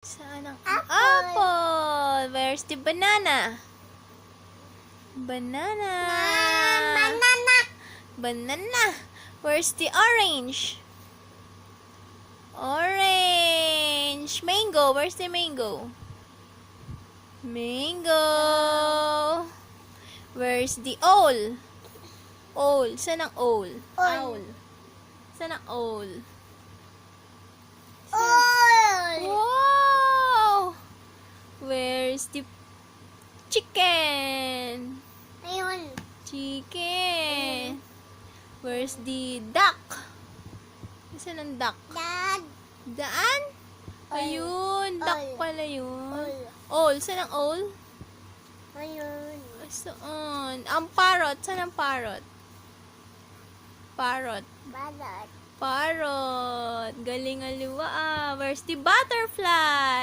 Saan ang apple? Where's the banana? Banana. Banana. Banana. Where's the orange? Orange. Mango. Where's the mango? Mango. Where's the owl? Owl. Saan ang owl? Owl. Saan ang owl? Owl. Wow! Where's the chicken? Ayun. Chicken. Where's the duck? Saan ang duck? Dad. Daan? Ayun, duck Owl. pala yun. Owl. Owl, saan ang owl? Ayun. Saan? Ang parrot, saan ang parrot? Parrot. Balot. Parrot. Galing Aloua. Where's the butterfly?